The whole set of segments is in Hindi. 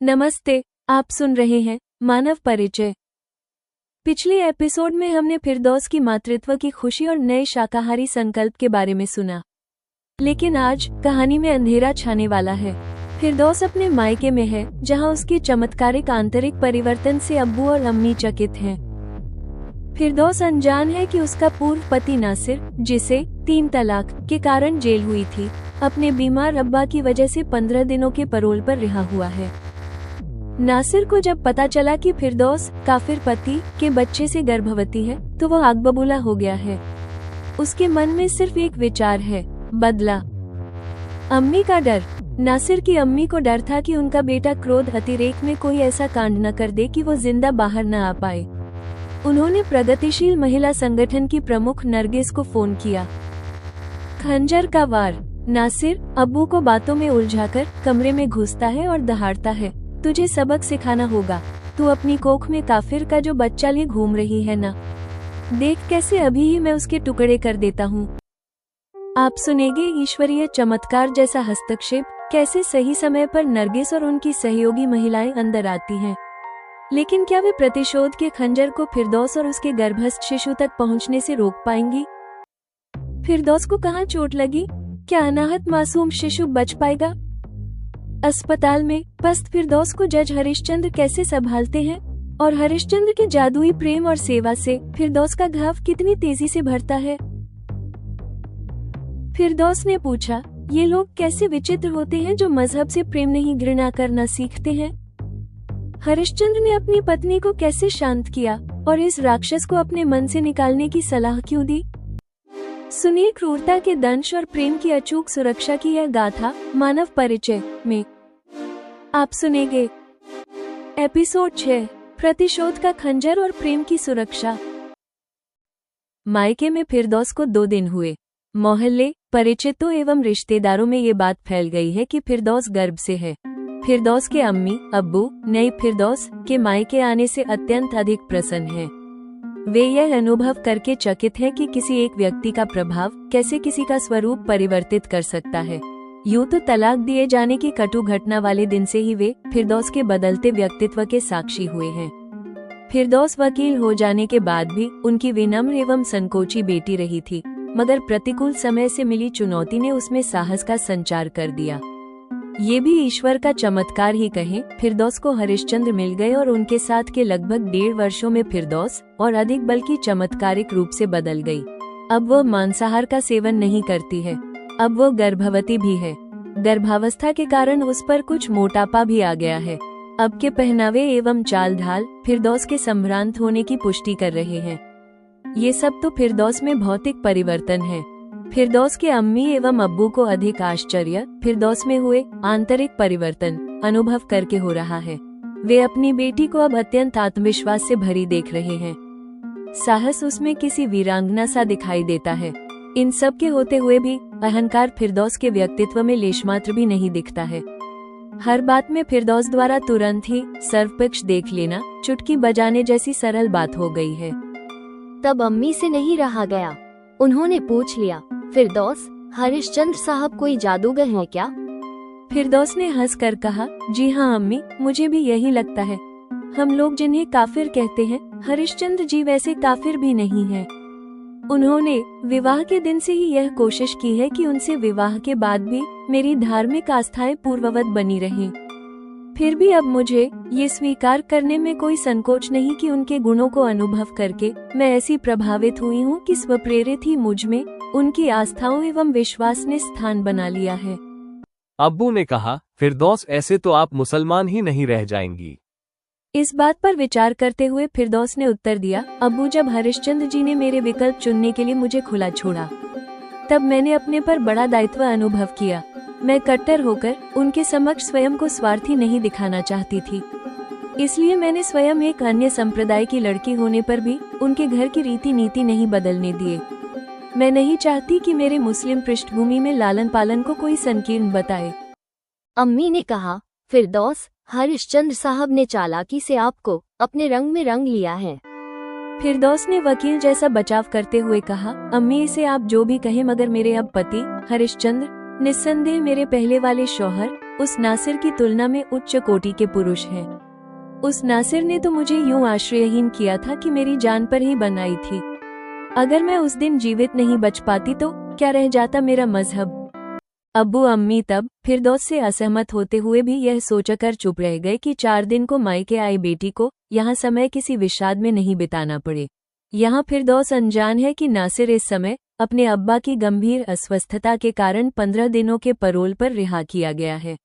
नमस्ते, आप सुन रहे हैं मानव परिचय। पिछले एपिसोड में हमने फिरदौस की मातृत्व की खुशी और नए शाकाहारी संकल्प के बारे में सुना, लेकिन आज कहानी में अंधेरा छाने वाला है। फिरदौस अपने मायके में है, जहां उसकी चमत्कारिक आंतरिक परिवर्तन से अब्बू और अम्मी चकित हैं। फिरदौस अनजान है कि उसका पूर्व पति नासिर, जिसे 3 तलाक के कारण जेल हुई थी, अपने बीमार अब्बा की वजह से 15 दिनों के पैरोल पर रिहा हुआ है। नासिर को जब पता चला कि फिरदौस काफिर पति के बच्चे से गर्भवती है, तो वो आग बबूला हो गया है। उसके मन में सिर्फ एक विचार है, बदला। अम्मी का डर। नासिर की अम्मी को डर था कि उनका बेटा क्रोध अतिरेक में कोई ऐसा कांड न कर दे कि वो जिंदा बाहर न आ पाए। उन्होंने प्रगतिशील महिला संगठन की प्रमुख नरगिस को फोन किया। खंजर का वार। नासिर अब्बू को बातों में उलझाकर कमरे में घुसता है और दहाड़ता है, तुझे सबक सिखाना होगा। तू अपनी कोख में काफिर का जो बच्चा लिए घूम रही है ना, देख कैसे अभी ही मैं उसके टुकड़े कर देता हूँ। आप सुनेंगे ईश्वरीय चमत्कार जैसा हस्तक्षेप, कैसे सही समय पर नरगिस और उनकी सहयोगी महिलाएं अंदर आती हैं। लेकिन क्या वे प्रतिशोध के खंजर को फिरदौस और उसके गर्भस्थ शिशु तक पहुँचने से रोक पाएंगी? फिरदौस को कहाँ चोट लगी? क्या अनाहत मासूम शिशु बच पाएगा? अस्पताल में पस्त फिरदौस को जज हरिश्चंद्र कैसे संभालते हैं, और हरिश्चंद्र के जादुई प्रेम और सेवा से फिरदौस का घाव कितनी तेजी से भरता है। फिरदौस ने पूछा, ये लोग कैसे विचित्र होते हैं जो मजहब से प्रेम नहीं घृणा करना सीखते हैं। हरिश्चंद्र ने अपनी पत्नी को कैसे शांत किया और इस राक्षस को अपने मन से निकालने की सलाह क्यों दी? सुनिए क्रूरता के दंश और प्रेम की अचूक सुरक्षा की यह गाथा मानव परिचय में। आप सुनेंगे एपिसोड 6, प्रतिशोध का खंजर और प्रेम की सुरक्षा। मायके में फिरदौस को 2 दिन हुए। मोहल्ले, परिचितों एवं रिश्तेदारों में ये बात फैल गई है कि फिरदौस गर्भ से है। फिरदौस के अम्मी अब्बू नई फिरदौस के मायके आने से अत्यंत अधिक प्रसन्न हैं। वे यह अनुभव करके चकित हैं कि किसी एक व्यक्ति का प्रभाव कैसे किसी का स्वरूप परिवर्तित कर सकता है। यूं तो तलाक दिए जाने की कटु घटना वाले दिन से ही वे फिरदौस के बदलते व्यक्तित्व के साक्षी हुए हैं। फिरदौस वकील हो जाने के बाद भी उनकी विनम्र एवं संकोची बेटी रही थी, मगर प्रतिकूल समय से मिली चुनौती ने उसमें साहस का संचार कर दिया। ये भी ईश्वर का चमत्कार ही कहें। फिरदौस को हरिश्चंद्र मिल गए और उनके साथ के लगभग 1.5 वर्षों में फिरदौस और अधिक बल्कि चमत्कारिक रूप से बदल गई। अब वो मांसाहार का सेवन नहीं करती है। अब वो गर्भवती भी है। गर्भावस्था के कारण उस पर कुछ मोटापा भी आ गया है। अब के पहनावे एवं चाल ढाल फिरदौस के संभ्रांत होने की पुष्टि कर रहे हैं। ये सब तो फिरदौस में भौतिक परिवर्तन है। फिरदौस के अम्मी एवं अब्बू को अधिक आश्चर्य फिरदौस में हुए आंतरिक परिवर्तन अनुभव करके हो रहा है। वे अपनी बेटी को अब अत्यंत आत्मविश्वास से भरी देख रहे हैं। साहस उसमें किसी वीरांगना सा दिखाई देता है। इन सब के होते हुए भी अहंकार फिरदौस के व्यक्तित्व में लेशमात्र भी नहीं दिखता है। हर बात में फिरदौस द्वारा तुरंत ही सर्वपक्ष देख लेना चुटकी बजाने जैसी सरल बात हो गई है। तब अम्मी से नहीं रहा गया। उन्होंने पूछ लिया, फिरदौस, हरिश्चंद्र साहब कोई जादूगर हैं क्या? फिरदौस ने हंसकर कहा, जी हाँ अम्मी, मुझे भी यही लगता है। हम लोग जिन्हें काफिर कहते हैं, हरिश्चंद्र जी वैसे काफिर भी नहीं हैं। उन्होंने विवाह के दिन से ही यह कोशिश की है कि उनसे विवाह के बाद भी मेरी धार्मिक आस्थाएं पूर्ववत बनी रहें। फिर भी अब मुझे ये स्वीकार करने में कोई संकोच नहीं कि उनके गुणों को अनुभव करके मैं ऐसी प्रभावित हुई हूँ कि स्वप्रेरित ही मुझ में उनकी आस्थाओं एवं विश्वास ने स्थान बना लिया है। अब्बू ने कहा, फिरदौस, ऐसे तो आप मुसलमान ही नहीं रह जाएंगी। इस बात पर विचार करते हुए फिरदौस ने उत्तर दिया, अब्बू, जब हरिश्चंद्र जी ने मेरे विकल्प चुनने के लिए मुझे खुला छोड़ा, तब मैंने अपने पर बड़ा दायित्व अनुभव किया। मैं कट्टर होकर उनके समक्ष स्वयं को स्वार्थी नहीं दिखाना चाहती थी। इसलिए मैंने स्वयं एक अन्य संप्रदाय की लड़की होने पर भी उनके घर की रीति नीति नहीं बदलने दिए। मैं नहीं चाहती कि मेरे मुस्लिम पृष्ठभूमि में लालन पालन को कोई संकीर्ण बताए। अम्मी ने कहा, फिरदौस, हरिश्चंद्र साहब ने चालाकी से आपको अपने रंग में रंग लिया है। फिरदौस ने वकील जैसा बचाव करते हुए कहा, अम्मी, इसे आप जो भी कहें, मगर मेरे अब पति हरिश्चंद्र निस्संदेह मेरे पहले वाले शौहर उस नासिर की तुलना में उच्च कोटि के पुरुष हैं। उस नासिर ने तो मुझे यूं आश्रयहीन किया था कि मेरी जान पर ही बनाई थी। अगर मैं उस दिन जीवित नहीं बच पाती तो क्या रह जाता मेरा मजहब। अब्बू अम्मी तब फिरदौस से असहमत होते हुए भी यह सोचकर चुप रह गए कि 4 दिन को मायके आई बेटी को यहाँ समय किसी विषाद में नहीं बिताना पड़े। यहाँ फिरदौस अनजान है कि नासिर इस समय अपने अब्बा की गंभीर अस्वस्थता के कारण 15 दिनों के परोल पर रिहा किया गया है,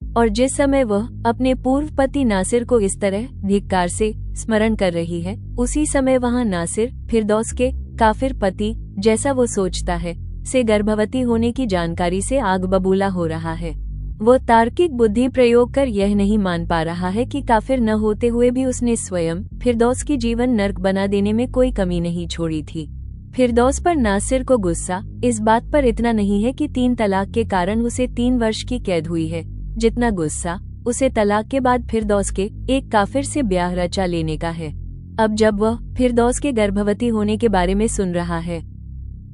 और जिस समय वह अपने पूर्व पति नासिर को इस तरह धिक्कार से स्मरण कर रही है, उसी समय वहाँ नासिर फिरदौस के काफिर पति, जैसा वो सोचता है, से गर्भवती होने की जानकारी से आग बबूला हो रहा है। वो तार्किक बुद्धि प्रयोग कर यह नहीं मान पा रहा है कि काफिर न होते हुए भी उसने स्वयं फिरदौस की जीवन नर्क बना देने में कोई कमी नहीं छोड़ी थी। फिरदौस पर नासिर को गुस्सा इस बात पर इतना नहीं है कि 3 तलाक के कारण उसे 3 वर्ष की कैद हुई है, जितना गुस्सा उसे तलाक के बाद फिरदौस के एक काफिर से ब्याह रचा लेने का है। अब जब वह फिरदौस के गर्भवती होने के बारे में सुन रहा है,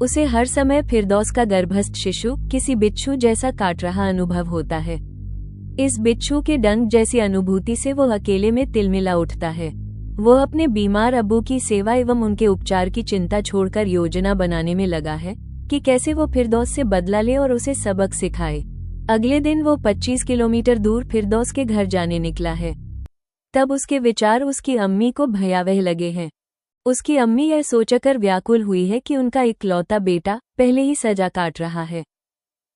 उसे हर समय फिरदौस का गर्भस्थ शिशु किसी बिच्छू जैसा काट रहा अनुभव होता है। इस बिच्छू के डंक जैसी अनुभूति से वो अकेले में तिलमिला उठता है। वो अपने बीमार अब्बू की सेवा एवं उनके उपचार की चिंता छोड़कर योजना बनाने में लगा है कि कैसे वो फिरदौस से बदला ले और उसे सबक सिखाए। अगले दिन वो 25 किलोमीटर दूर फिरदौस के घर जाने निकला है। तब उसके विचार उसकी अम्मी को भयावह लगे हैं। उसकी अम्मी यह सोचकर व्याकुल हुई है कि उनका इकलौता बेटा पहले ही सजा काट रहा है।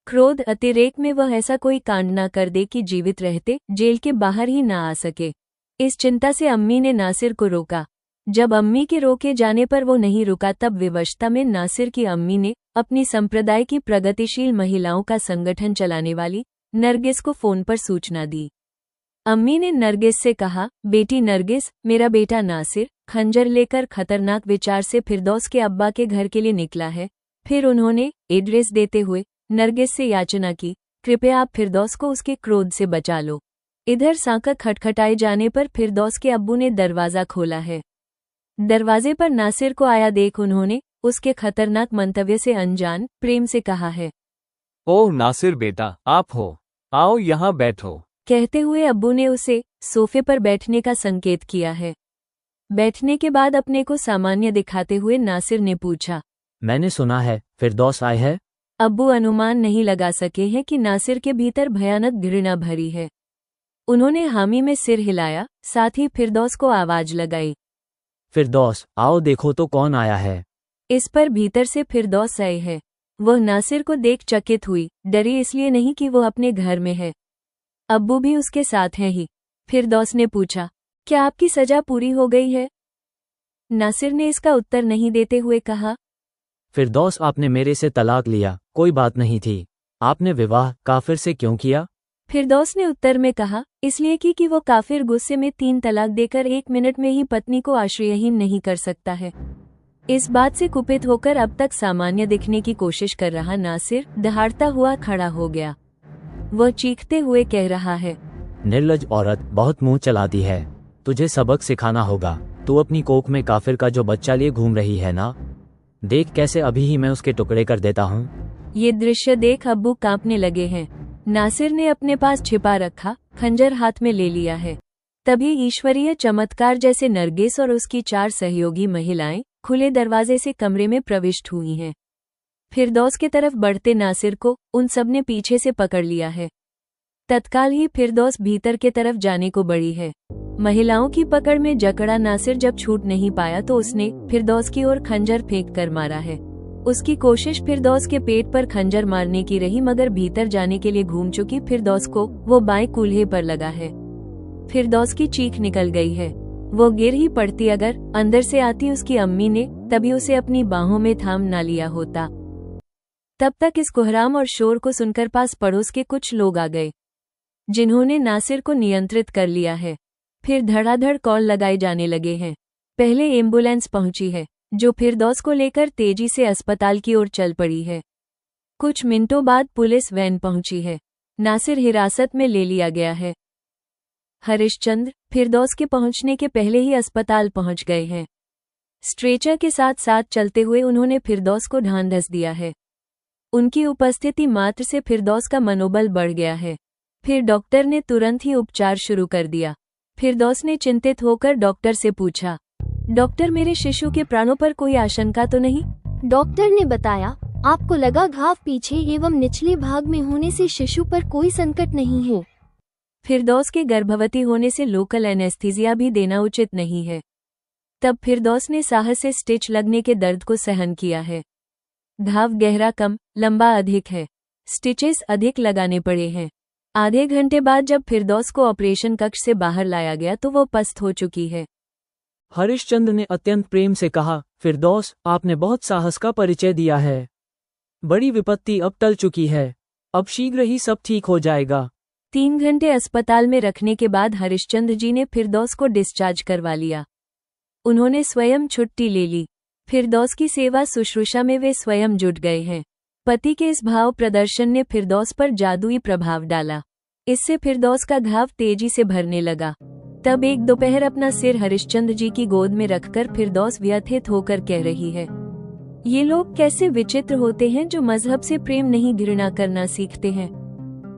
क्रोध अतिरेक में वह ऐसा कोई कांड न कर दे कि जीवित रहते जेल के बाहर ही न आ सके। इस चिंता से अम्मी ने नासिर को रोका। जब अम्मी के रोके जाने पर वो नहीं रुका, तब विवशता में नासिर की अम्मी ने अपनी संप्रदाय की प्रगतिशील महिलाओं का संगठन चलाने वाली नरगिस को फोन पर सूचना दी। अम्मी ने नरगिस से कहा, बेटी नरगिस, मेरा बेटा नासिर खंजर लेकर खतरनाक विचार से फिरदौस के अब्बा के घर के लिए निकला है। फिर उन्होंने एड्रेस देते हुए नरगिस से याचना की, कृपया आप फिरदौस को उसके क्रोध से बचा लो। इधर सांका खटखटाए जाने पर फिरदौस के अब्बू ने दरवाजा खोला है। दरवाजे पर नासिर को आया देख उन्होंने उसके खतरनाक मंतव्य से अनजान प्रेम से कहा है, ओह नासिर बेटा, आप हो, आओ यहाँ बैठो। कहते हुए अब्बू ने उसे सोफे पर बैठने का संकेत किया है। बैठने के बाद अपने को सामान्य दिखाते हुए नासिर ने पूछा, मैंने सुना है फिरदौस आए है। अब्बू अनुमान नहीं लगा सके हैं कि नासिर के भीतर भयानक घृणा भरी है। उन्होंने हामी में सिर हिलाया, साथ ही फिरदौस को आवाज लगाई, फिरदौस आओ देखो तो कौन आया है। इस पर भीतर से फिरदौस आए है। वह नासिर को देख चकित हुई, डरी इसलिए नहीं कि वो अपने घर में है, अब्बू भी उसके साथ हैं ही। फिरदौस ने पूछा, क्या आपकी सजा पूरी हो गई है? नासिर ने इसका उत्तर नहीं देते हुए कहा, फिरदौस आपने मेरे से तलाक लिया, कोई बात नहीं थी। आपने विवाह काफिर से क्यों किया? फिरदौस ने उत्तर में कहा, इसलिए कि वो काफिर गुस्से में 3 तलाक देकर 1 मिनट में ही पत्नी को आश्रयहीन नहीं कर सकता है। इस बात से कुपित होकर अब तक सामान्य दिखने की कोशिश कर रहा नासिर दहाड़ता हुआ खड़ा हो गया। वह चीखते हुए कह रहा है, निर्लज औरत, बहुत मुंह चलाती है, तुझे सबक सिखाना होगा। तू अपनी कोख में काफिर का जो बच्चा लिए घूम रही है ना, देख कैसे अभी ही मैं उसके टुकड़े कर देता हूँ। ये दृश्य देख अब्बू कांपने लगे हैं। नासिर ने अपने पास छिपा रखा खंजर हाथ में ले लिया है। तभी ईश्वरीय चमत्कार जैसे नरगिस और उसकी 4 सहयोगी महिलाएं खुले दरवाजे से कमरे में प्रविष्ट हुई हैं। फिरदौस के तरफ बढ़ते नासिर को उन सब ने पीछे से पकड़ लिया है। तत्काल ही फिरदौस भीतर के तरफ जाने को बढ़ी है। महिलाओं की पकड़ में जकड़ा नासिर जब छूट नहीं पाया तो उसने फिरदौस की ओर खंजर फेंक कर मारा है। उसकी कोशिश फिरदौस के पेट पर खंजर मारने की रही, मगर भीतर जाने के लिए घूम चुकी फिरदौस को वो बाएं कूल्हे पर लगा है। फिरदौस की चीख निकल गई है। वो गिर ही पड़ती अगर अंदर से आती उसकी अम्मी ने तभी उसे अपनी बाहों में थाम ना लिया होता। तब तक इस कोहराम और शोर को सुनकर पास पड़ोस के कुछ लोग आ गए, जिन्होंने नासिर को नियंत्रित कर लिया है। फिर धड़ाधड़ कॉल लगाए जाने लगे हैं। पहले एम्बुलेंस पहुंची है, जो फिरदौस को लेकर तेजी से अस्पताल की ओर चल पड़ी है। कुछ मिनटों बाद पुलिस वैन पहुंची है। नासिर हिरासत में ले लिया गया है। हरिश्चंद्र फिरदौस के पहुंचने के पहले ही अस्पताल पहुंच गए हैं। स्ट्रेचर के साथ साथ चलते हुए उन्होंने फिरदौस को ढांढस दिया है। उनकी उपस्थिति मात्र से फिरदौस का मनोबल बढ़ गया है। फिर डॉक्टर ने तुरंत ही उपचार शुरू कर दिया। फिरदौस ने चिंतित होकर डॉक्टर से पूछा, डॉक्टर मेरे शिशु के प्राणों पर कोई आशंका तो नहीं? डॉक्टर ने बताया, आपको लगा घाव पीछे एवं निचले भाग में होने से शिशु पर कोई संकट नहीं है। फिरदौस के गर्भवती होने से लोकल एनेस्थीसिया भी देना उचित नहीं है। तब फिरदौस ने साहस से स्टिच लगने के दर्द को सहन किया है। घाव गहरा कम, लंबा अधिक है। स्टिचेस अधिक लगाने पड़े हैं। आधे घंटे बाद जब फिरदौस को ऑपरेशन कक्ष से बाहर लाया गया तो वो पस्त हो चुकी है। हरिश्चंद्र ने अत्यंत प्रेम से कहा, फिरदौस, आपने बहुत साहस का परिचय दिया है। बड़ी विपत्ति अब टल चुकी है। अब शीघ्र ही सब ठीक हो जाएगा। 3 घंटे अस्पताल में रखने के बाद हरिश्चंद्र जी ने फिरदौस को डिस्चार्ज करवा लिया। उन्होंने स्वयं छुट्टी ले ली। फिरदौस की सेवा शुश्रूषा में वे स्वयं जुट गए हैं। पति के इस भाव प्रदर्शन ने फिरदौस पर जादुई प्रभाव डाला। इससे फिरदौस का घाव तेजी से भरने लगा। तब एक दोपहर अपना सिर हरिश्चंद्र जी की गोद में रखकर फिरदौस व्यथित होकर कह रही है, ये लोग कैसे विचित्र होते हैं जो मजहब से प्रेम नहीं घृणा करना सीखते हैं।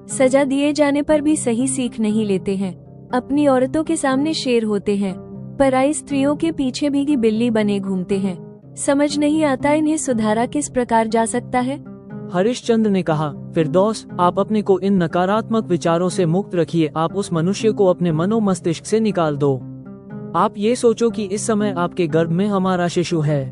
सजा दिए जाने पर भी सही सीख नहीं लेते हैं। अपनी औरतों के सामने शेर होते हैं, पराई स्त्रियों के पीछे भीगी बिल्ली बने घूमते हैं। समझ नहीं आता इन्हें सुधारा किस प्रकार जा सकता है। हरिश्चंद्र ने कहा, फिरदौस, आप अपने को इन नकारात्मक विचारों से मुक्त रखिए। आप उस मनुष्य को अपने मनो मस्तिष्क से निकाल दो। आप ये सोचो कि इस समय आपके गर्भ में हमारा शिशु है।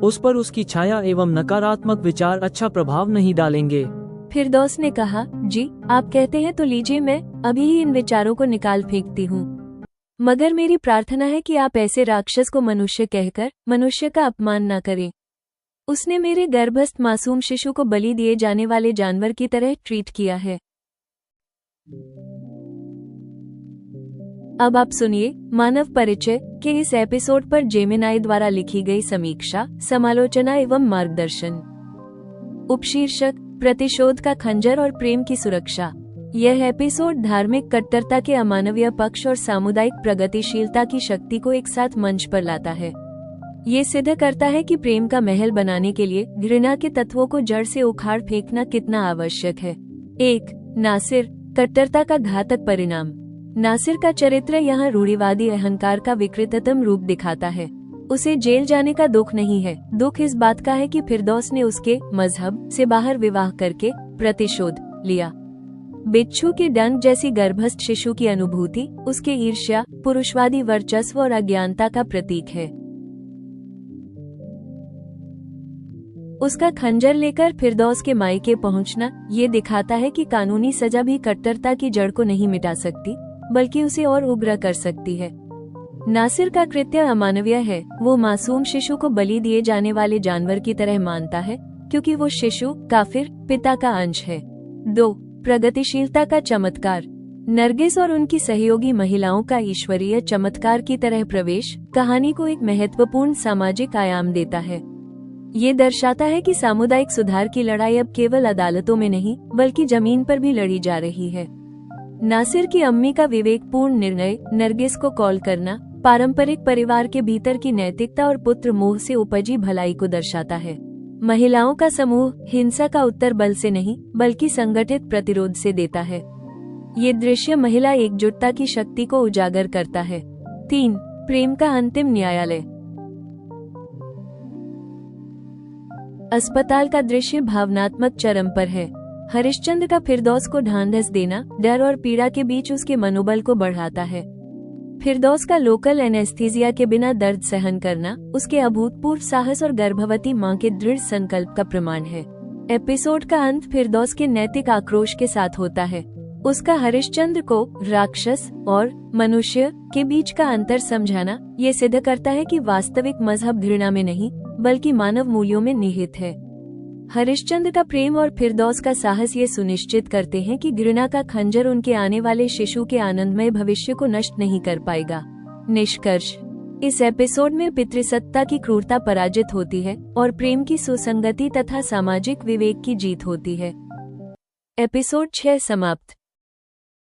उस पर उसकी छाया एवं नकारात्मक विचार अच्छा प्रभाव नहीं डालेंगे। फिरदौस ने कहा, जी आप कहते हैं तो लीजिए, मैं अभी ही इन विचारों को निकाल फेंकती हूँ। मगर मेरी प्रार्थना है कि आप ऐसे राक्षस को मनुष्य कहकर मनुष्य का अपमान न करें। उसने मेरे गर्भस्थ मासूम शिशु को बलि दिए जाने वाले जानवर की तरह ट्रीट किया है। अब आप सुनिए मानव परिचय के इस एपिसोड पर जेमिनाई द्वारा लिखी गई समीक्षा, समालोचना एवं मार्गदर्शन। उपशीर्षक, प्रतिशोध का खंजर और प्रेम की सुरक्षा। यह एपिसोड धार्मिक कट्टरता के अमानवीय पक्ष और सामुदायिक प्रगतिशीलता की शक्ति को एक साथ मंच पर लाता है। ये सिद्ध करता है कि प्रेम का महल बनाने के लिए घृणा के तत्वों को जड़ से उखाड़ फेंकना कितना आवश्यक है। 1. नासिर, कट्टरता का घातक परिणाम। नासिर का चरित्र यहाँ रूढ़िवादी अहंकार का विकृततम रूप दिखाता है। उसे जेल जाने का दुख नहीं है, दुख इस बात का है कि फिरदौस ने उसके मजहब से बाहर विवाह करके प्रतिशोध लिया। बिच्छू के डंक जैसी गर्भस्थ शिशु की अनुभूति उसके ईर्ष्या, पुरुषवादी वर्चस्व और अज्ञानता का प्रतीक है। उसका खंजर लेकर फिरदौस के मायके पहुंचना ये दिखाता है कि कानूनी सजा भी कट्टरता की जड़ को नहीं मिटा सकती, बल्कि उसे और उग्र कर सकती है। नासिर का कृत्य अमानवीय है। वो मासूम शिशु को बलि दिए जाने वाले जानवर की तरह मानता है, क्योंकि वो शिशु काफिर पिता का अंश है। 2. प्रगतिशीलता का चमत्कार। नरगिस और उनकी सहयोगी महिलाओं का ईश्वरीय चमत्कार की तरह प्रवेश कहानी को एक महत्वपूर्ण सामाजिक आयाम देता है। ये दर्शाता है कि सामुदायिक सुधार की लड़ाई अब केवल अदालतों में नहीं, बल्कि जमीन पर भी लड़ी जा रही है। नासिर की अम्मी का विवेकपूर्ण निर्णय नरगिस को कॉल करना पारंपरिक परिवार के भीतर की नैतिकता और पुत्र मोह से उपजी भलाई को दर्शाता है। महिलाओं का समूह हिंसा का उत्तर बल से नहीं, बल्कि संगठित प्रतिरोध से देता है। ये दृश्य महिला एकजुटता की शक्ति को उजागर करता है। 3. प्रेम का अंतिम न्यायालय। अस्पताल का दृश्य भावनात्मक चरम पर है। हरिश्चंद्र का फिरदौस को ढांढस देना डर और पीड़ा के बीच उसके मनोबल को बढ़ाता है। फिरदौस का लोकल एनेस्थीसिया के बिना दर्द सहन करना उसके अभूतपूर्व साहस और गर्भवती मां के दृढ़ संकल्प का प्रमाण है। एपिसोड का अंत फिरदौस के नैतिक आक्रोश के साथ होता है। उसका हरिश्चंद्र को राक्षस और मनुष्य के बीच का अंतर समझाना ये सिद्ध करता है कि वास्तविक मजहब घृणा में नहीं, बल्कि मानव मूल्यों में निहित है। हरिश्चंद्र का प्रेम और फिरदौस का साहस ये सुनिश्चित करते हैं कि घृणा का खंजर उनके आने वाले शिशु के आनंदमय भविष्य को नष्ट नहीं कर पाएगा। निष्कर्ष, इस एपिसोड में पितृसत्ता की क्रूरता पराजित होती है और प्रेम की सुसंगति तथा सामाजिक विवेक की जीत होती है। एपिसोड 6 समाप्त।